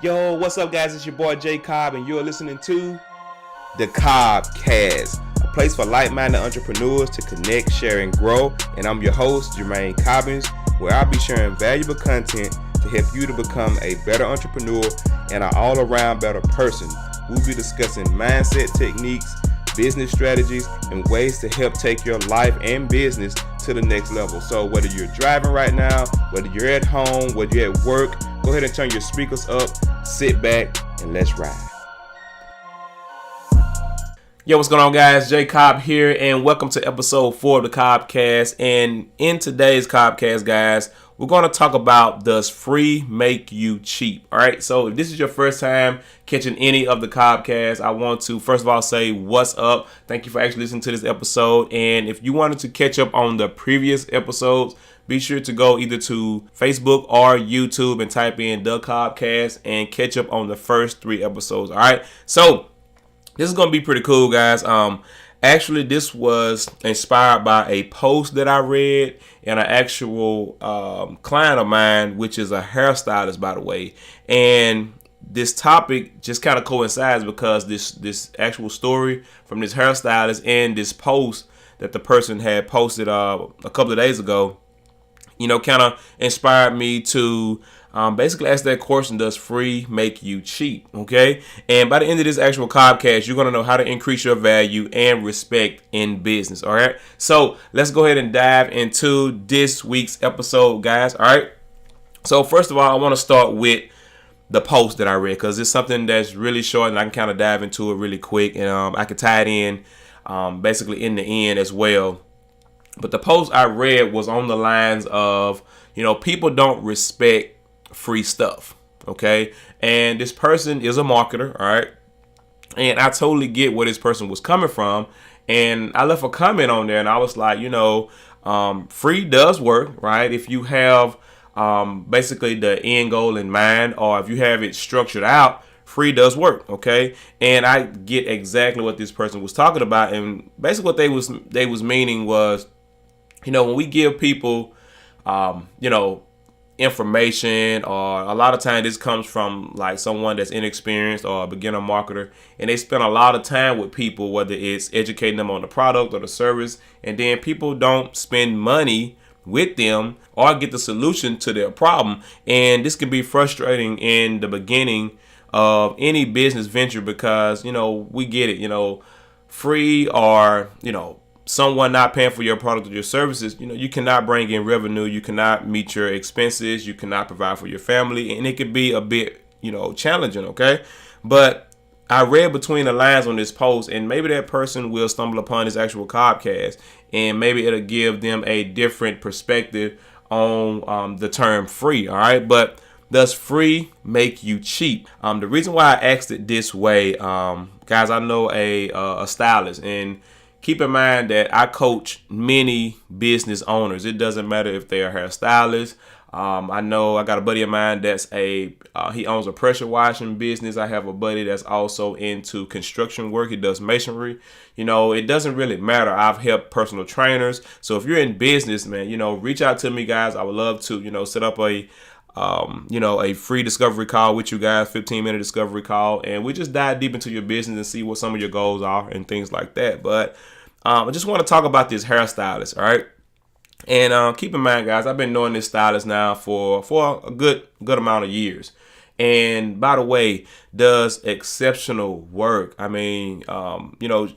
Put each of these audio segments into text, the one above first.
Yo, what's up, guys? It's your boy J Cobb, and you're listening to the Cobbcast, a place for like-minded entrepreneurs to connect, share, and grow. And I'm your host, Jermaine Cobbins, where I'll be sharing valuable content to help you to become a better entrepreneur and an all-around better person. We'll be discussing mindset techniques, business strategies, and ways to help take your life and business to the next level. So whether you're driving right now, whether you're at home, whether you're at work, go ahead and turn your speakers up, sit back, and let's ride. Yo, what's going on, guys? J Cobb here, and welcome to episode 4 of the Cobbcast. And in today's Cobbcast, guys, we're going to talk about, does free make you cheap? All right, so if this is your first time catching any of the Cobbcast, I want to first of all say what's up. Thank you for actually listening to this episode. And if you wanted to catch up on the previous episodes, be sure to go either to Facebook or YouTube and type in the Cobbcast and catch up on the first 3 episodes. All right, so this is going to be pretty cool, guys. Actually, this was inspired by a post that I read and an actual client of mine, which is a hairstylist, by the way. And this topic just kind of coincides because this actual story from this hairstylist and this post that the person had posted a couple of days ago, you know, kind of inspired me to basically ask that question, does free make you cheap? Okay. And by the end of this actual Cobbcast, you're going to know how to increase your value and respect in business. All right. So let's go ahead and dive into this week's episode, guys. All right. So first of all, I want to start with the post that I read because it's something that's really short and I can kind of dive into it really quick. And I can tie it in basically in the end as well. But the post I read was on the lines of, you know, people don't respect free stuff. Okay. And this person is a marketer. All right. And I totally get where this person was coming from. And I left a comment on there and I was like, you know, free does work, right? If you have basically the end goal in mind, or if you have it structured out, free does work. Okay. And I get exactly what this person was talking about. And basically what they was meaning was, you know, when we give people, you know, information, or a lot of times this comes from like someone that's inexperienced or a beginner marketer, and they spend a lot of time with people, whether it's educating them on the product or the service, and then people don't spend money with them or get the solution to their problem. And this can be frustrating in the beginning of any business venture because, you know, we get it, you know, free or, you know, someone not paying for your product or your services, you know, you cannot bring in revenue, you cannot meet your expenses, you cannot provide for your family, and it could be a bit, you know, challenging, okay? But I read between the lines on this post, and maybe that person will stumble upon this actual Cobbcast, and maybe it'll give them a different perspective on the term free, all right? But does free make you cheap? The reason why I asked it this way, guys, I know a stylist, and keep in mind that I coach many business owners. It doesn't matter if they are hairstylists. I know I got a buddy of mine that's he owns a pressure washing business. I have a buddy that's also into construction work. He does masonry. You know, it doesn't really matter. I've helped personal trainers. So if you're in business, man, you know, reach out to me, guys. I would love to, you know, set up a free discovery call with you guys, 15-minute discovery call. And we just dive deep into your business and see what some of your goals are and things like that. But I just want to talk about this hairstylist, all right? And keep in mind, guys, I've been knowing this stylist now for a good amount of years. And by the way, does exceptional work. I mean, you know,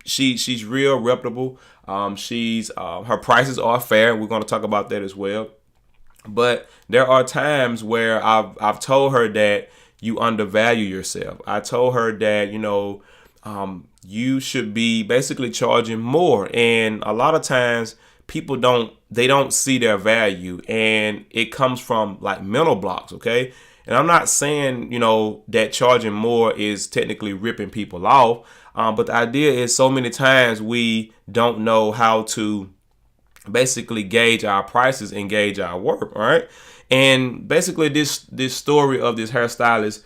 she's real reputable. Her prices are fair. We're going to talk about that as well. But there are times where I've told her that you undervalue yourself. I told her that, you know, you should be basically charging more. And a lot of times people don't see their value, and it comes from like mental blocks. Okay. And I'm not saying, you know, that charging more is technically ripping people off. But the idea is so many times we don't know how to basically gauge our prices and gauge our work. All right. And basically this story of this hairstylist,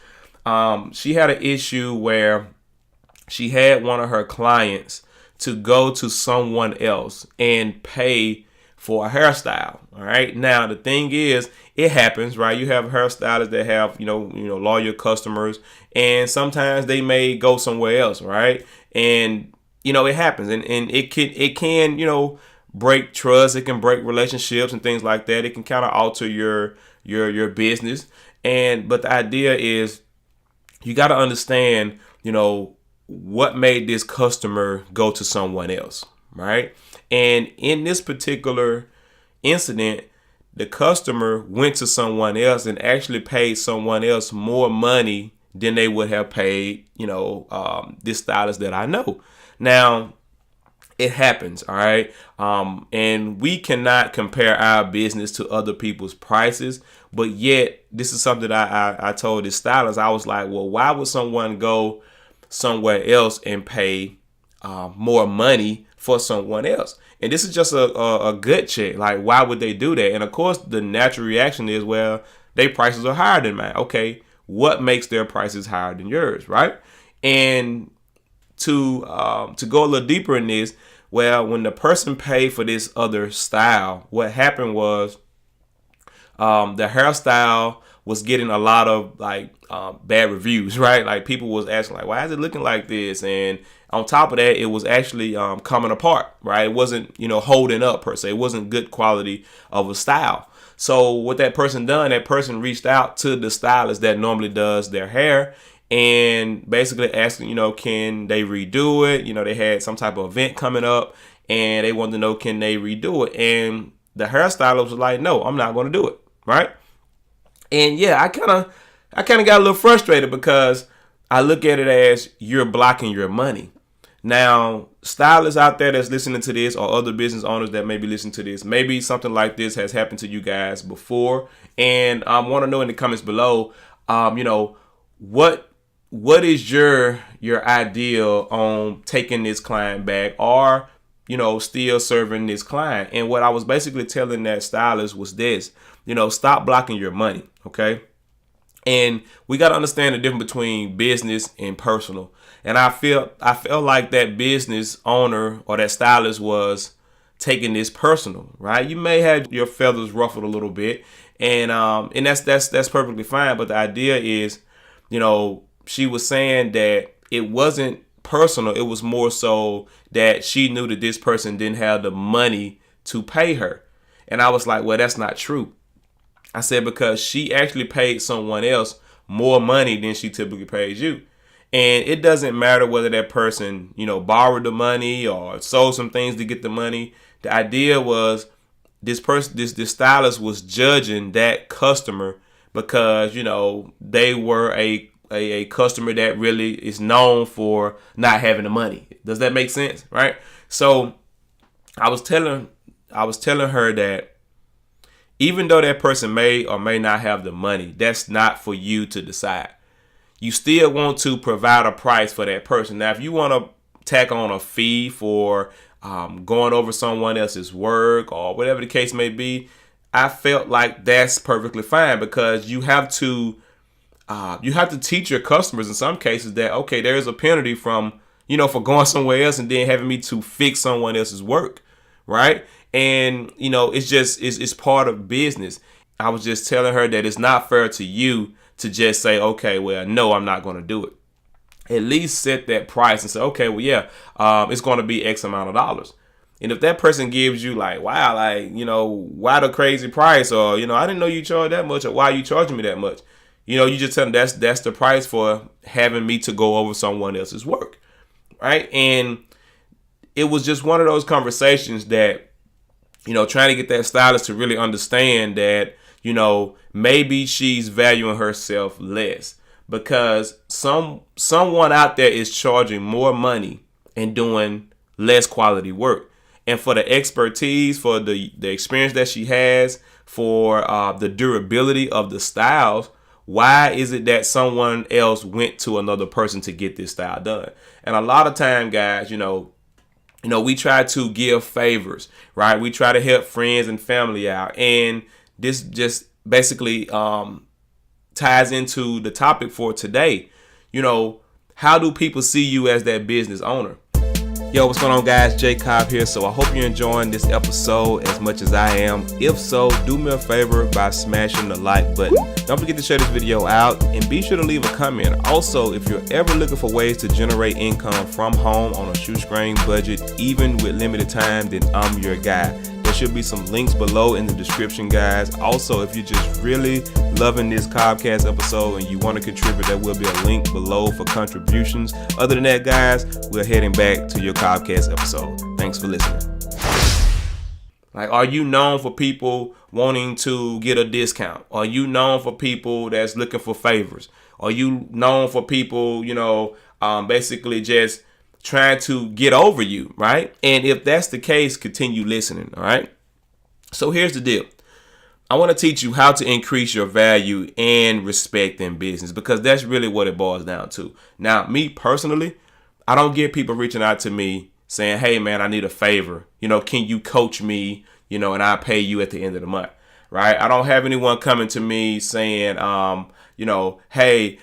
she had an issue where she had one of her clients to go to someone else and pay for a hairstyle. All right. Now, the thing is, it happens, right? You have hairstylists that have, loyal customers, and sometimes they may go somewhere else, right? And, it happens, and it can, break trust. It can break relationships and things like that. It can kind of alter your business. But the idea is you got to understand, what made this customer go to someone else, right? And in this particular incident, the customer went to someone else and actually paid someone else more money than they would have paid, this stylist that I know. Now, it happens, all right? And we cannot compare our business to other people's prices, but yet this is something I told this stylist. I was like, well, why would someone go somewhere else and pay more money for someone else? And this is just a gut check. Like, why would they do that? And of course, the natural reaction is, well, their prices are higher than mine. Okay, what makes their prices higher than yours, right? And to go a little deeper in this, well, when the person paid for this other style, what happened was the hairstyle was getting a lot of bad reviews, right? Like, people was asking, like, why is it looking like this? And on top of that, it was actually coming apart, right? It wasn't, holding up per se. It wasn't good quality of a style. So what that person done, that person reached out to the stylist that normally does their hair and basically asking, can they redo it? They had some type of event coming up and they wanted to know, can they redo it? And the hairstylist was like, no, I'm not going to do it, right? And yeah, I kind of got a little frustrated because I look at it as you're blocking your money. Now, stylists out there that's listening to this, or other business owners that may be listening to this, maybe something like this has happened to you guys before, and I want to know in the comments below, what is your ideal on taking this client back, or still serving this client? And what I was basically telling that stylist was this: stop blocking your money, okay? And we got to understand the difference between business and personal. And I felt like that business owner or that stylist was taking this personal, right? You may have your feathers ruffled a little bit, and that's perfectly fine. But the idea is, she was saying that it wasn't personal. It was more so that she knew that this person didn't have the money to pay her. And I was like, well, that's not true. I said, because she actually paid someone else more money than she typically pays you. And it doesn't matter whether that person, borrowed the money or sold some things to get the money. The idea was this stylist was judging that customer because, they were a customer that really is known for not having the money. Does that make sense? Right? So I was telling her that even though that person may or may not have the money, that's not for you to decide. You still want to provide a price for that person. Now, if you want to tack on a fee for going over someone else's work or whatever the case may be, I felt like that's perfectly fine, because you have to teach your customers in some cases that, okay, there is a penalty from, for going somewhere else and then having me to fix someone else's work, right? And, it's part of business. I was just telling her that it's not fair to you to just say, okay, well, no, I'm not going to do it. At least set that price and say, okay, well, yeah, it's going to be X amount of dollars. And if that person gives you like, wow, why the crazy price? Or, I didn't know you charged that much, or why are you charging me that much? You just tell them that's the price for having me to go over someone else's work, right? And it was just one of those conversations that, trying to get that stylist to really understand that, maybe she's valuing herself less because someone out there is charging more money and doing less quality work. And for the expertise, for the experience that she has, for the durability of the styles, why is it that someone else went to another person to get this style done? And a lot of time, guys, we try to give favors, right? We try to help friends and family out. And this just basically ties into the topic for today. How do people see you as that business owner? Yo, what's going on, guys? J Cobb here. So I hope you're enjoying this episode as much as I am. If so, do me a favor by smashing the like button. Don't forget to share this video out and be sure to leave a comment. Also, if you're ever looking for ways to generate income from home on a shoestring budget, even with limited time, then I'm your guy. There should be some links below in the description, guys. Also, if you're just really loving this Cobbcast episode and you want to contribute, there will be a link below for contributions. Other than that, guys, we're heading back to your Cobbcast episode. Thanks for listening. Like, are you known for people wanting to get a discount? Are you known for people that's looking for favors? Are you known for people, basically just trying to get over you, right? And if that's the case, continue listening, all right? So here's the deal. I want to teach you how to increase your value and respect in business, because that's really what it boils down to. Now, me personally, I don't get people reaching out to me saying, hey, man, I need a favor. Can you coach me, and I'll pay you at the end of the month, right? I don't have anyone coming to me saying, hey,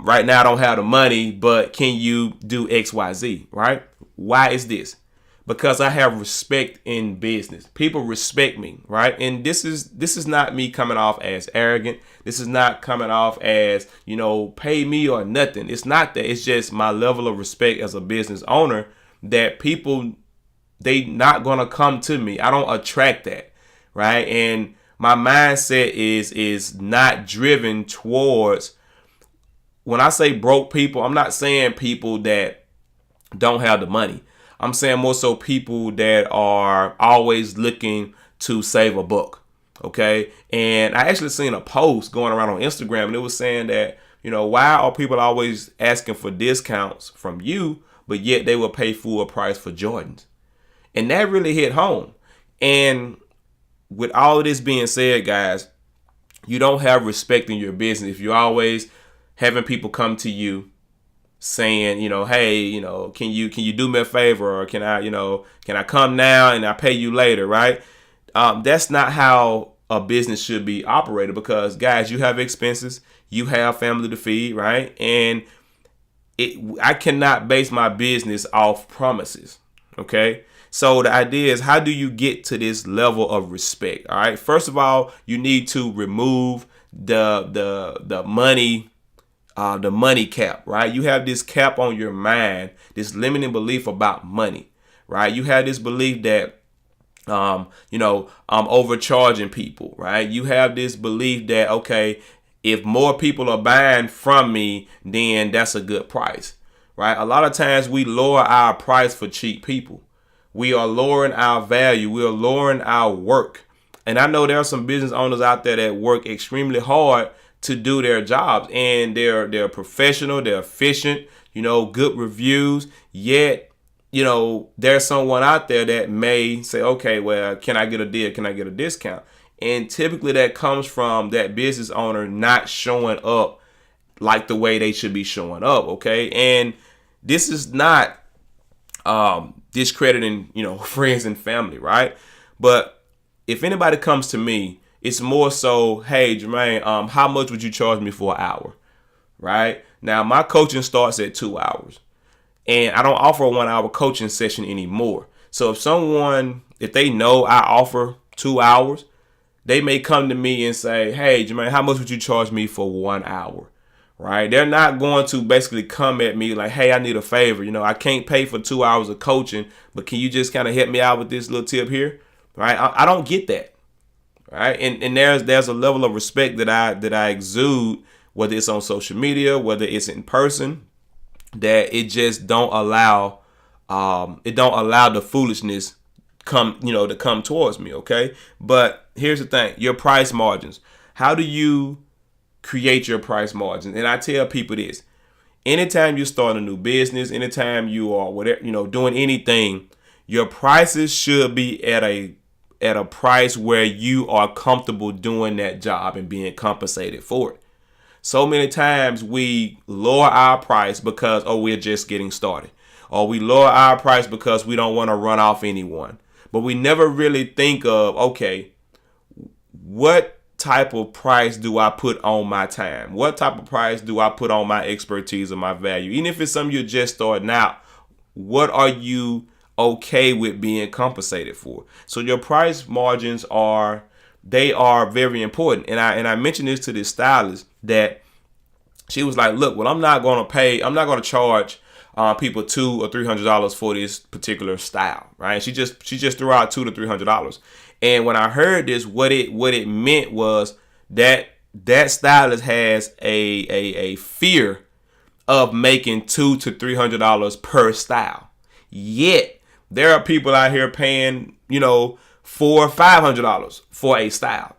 right now I don't have the money, but can you do X, Y, Z, right? Why is this? Because I have respect in business. People respect me, right? And this is not me coming off as arrogant. This is not coming off as, pay me or nothing. It's not that. It's just my level of respect as a business owner that people, they not going to come to me. I don't attract that, right? And my mindset is not driven towards, when I say broke people, I'm not saying people that don't have the money. I'm saying more so people that are always looking to save a buck, okay? And I actually seen a post going around on Instagram, and it was saying that, why are people always asking for discounts from you, but yet they will pay full price for Jordans? And that really hit home. And with all of this being said, guys, you don't have respect in your business if you're always having people come to you saying, hey, can you do me a favor, or can I come now and I pay you later, right? That's not how a business should be operated, because, guys, you have expenses, you have family to feed, right? And I cannot base my business off promises, okay? So the idea is, how do you get to this level of respect? All right. First of all, you need to remove the money cap, right? You have this cap on your mind, this limiting belief about money, right? You have this belief that, I'm overcharging people, right? You have this belief that, okay, if more people are buying from me, then that's a good price, right? A lot of times we lower our price for cheap people. We are lowering our value. We are lowering our work. And I know there are some business owners out there that work extremely hard to do their jobs, and they're professional, they're efficient, good reviews. Yet, there's someone out there that may say, okay, well, can I get a deal? Can I get a discount? And typically that comes from that business owner not showing up like the way they should be showing up. Okay. And this is not, discrediting, friends and family, right? But if anybody comes to me, it's more so, hey, Jermaine, how much would you charge me for an hour, right? Now, my coaching starts at 2 hours, and I don't offer a 1 hour coaching session anymore. So if they know I offer 2 hours, they may come to me and say, hey, Jermaine, how much would you charge me for 1 hour? Right? They're not going to basically come at me like, hey, I need a favor. I can't pay for 2 hours of coaching, but can you just kind of help me out with this little tip here? Right? I don't get that. Right? And there's a level of respect that I exude, whether it's on social media, whether it's in person, that it just don't allow the foolishness to come towards me. Okay. But here's the thing, your price margins. How do you create your price margins? And I tell people this: anytime you start a new business, anytime you are whatever, doing anything, your prices should be at a price where you are comfortable doing that job and being compensated for it. So many times we lower our price because, we're just getting started, or we lower our price because we don't want to run off anyone. But we never really think of, okay, what type of price do I put on my time? What type of price do I put on my expertise or my value? Even if it's something you're just starting out, What are you okay with being compensated for? So your price margins are very important. And I mentioned this to this stylist that she was like, look, well, I'm not going to charge people $200 or $300 for this particular style, right? She just threw out $200 to $300. And when I heard this, what it meant was that stylist has a fear of making $200 to $300 per style. Yet there are people out here paying, $400 or $500 for a style.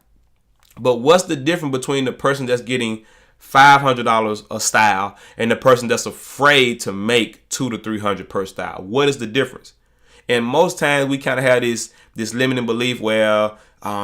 But what's the difference between the person that's getting $500 a style and the person that's afraid to make $200 to $300 per style? What is the difference? And most times we kind of have this limiting belief where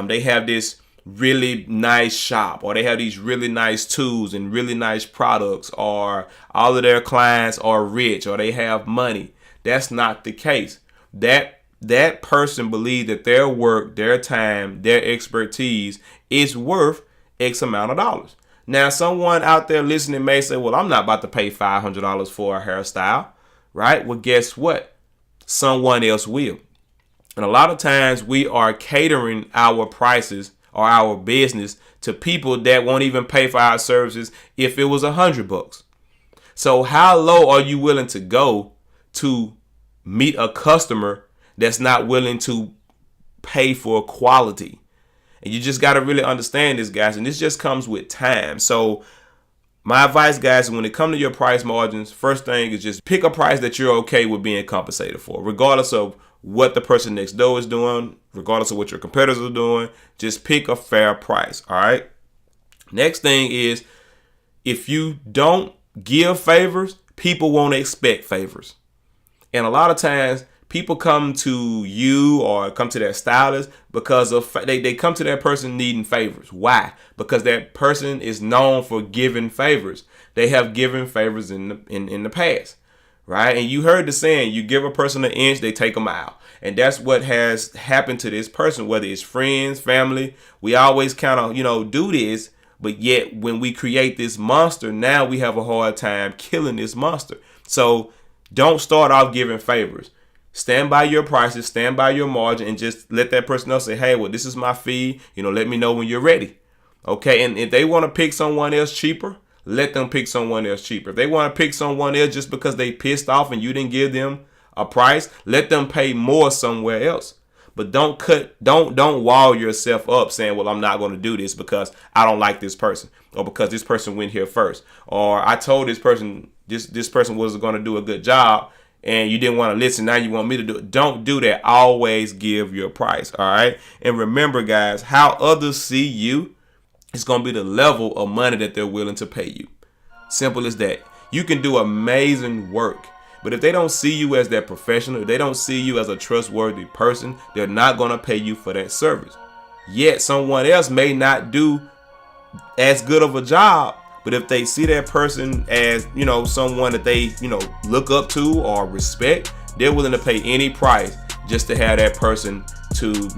they have this really nice shop, or they have these really nice tools and really nice products, or all of their clients are rich, or they have money. That's not the case. That person believes that their work, their time, their expertise is worth X amount of dollars. Now, someone out there listening may say, well, I'm not about to pay $500 for a hairstyle, right? Well, guess what? Someone else will. And a lot of times we are catering our prices or our business to people that won't even pay for our services if it was $100. So how low are you willing to go to meet a customer that's not willing to pay for quality? And you just got to really understand this, guys. And this just comes with time. So my advice, guys, when it comes to your price margins, first thing is just pick a price that you're okay with being compensated for, regardless of what the person next door is doing, regardless of what your competitors are doing. Just pick a fair price. All right. Next thing is, if you don't give favors, people won't expect favors. And a lot of times people come to you or come to their stylist because of they come to that person needing favors. Why? Because that person is known for giving favors. They have given favors in the past, right? And you heard the saying, you give a person an inch, they take a mile. And that's what has happened to this person, whether it's friends, family. We always kind of, do this. But yet when we create this monster, now we have a hard time killing this monster. So don't start off giving favors. Stand by your prices, stand by your margin, and just let that person know, say, hey, well, this is my fee. Let me know when you're ready. Okay. And if they want to pick someone else cheaper, let them pick someone else cheaper. If they want to pick someone else just because they pissed off and you didn't give them a price, let them pay more somewhere else. But don't wall yourself up saying, well, I'm not going to do this because I don't like this person, or because this person went here first, or I told this person this person wasn't going to do a good job and you didn't want to listen. Now you want me to do it. Don't do that. Always give your price. All right. And remember, guys, how others see you is going to be the level of money that they're willing to pay you. Simple as that. You can do amazing work, but if they don't see you as that professional, if they don't see you as a trustworthy person, they're not going to pay you for that service. Yet someone else may not do as good of a job, but if they see that person as, someone that they, look up to or respect, they're willing to pay any price just to have that person to,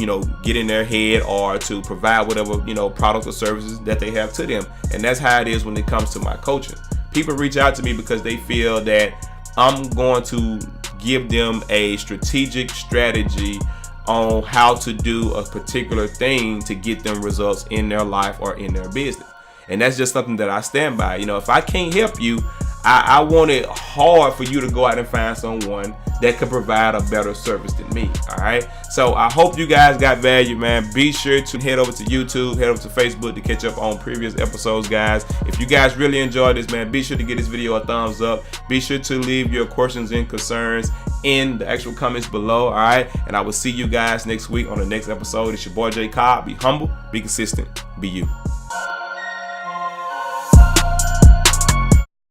get in their head or to provide whatever, products or services that they have to them. And that's how it is when it comes to my coaching. People reach out to me because they feel that I'm going to give them a strategic strategy on how to do a particular thing to get them results in their life or in their business. And that's just something that I stand by. If I can't help you, I want it hard for you to go out and find someone that could provide a better service than me. All right. So I hope you guys got value, man. Be sure to head over to YouTube, head over to Facebook to catch up on previous episodes, guys. If you guys really enjoyed this, man, be sure to give this video a thumbs up. Be sure to leave your questions and concerns in the actual comments below. All right. And I will see you guys next week on the next episode. It's your boy J Cobb. Be humble, be consistent, be you.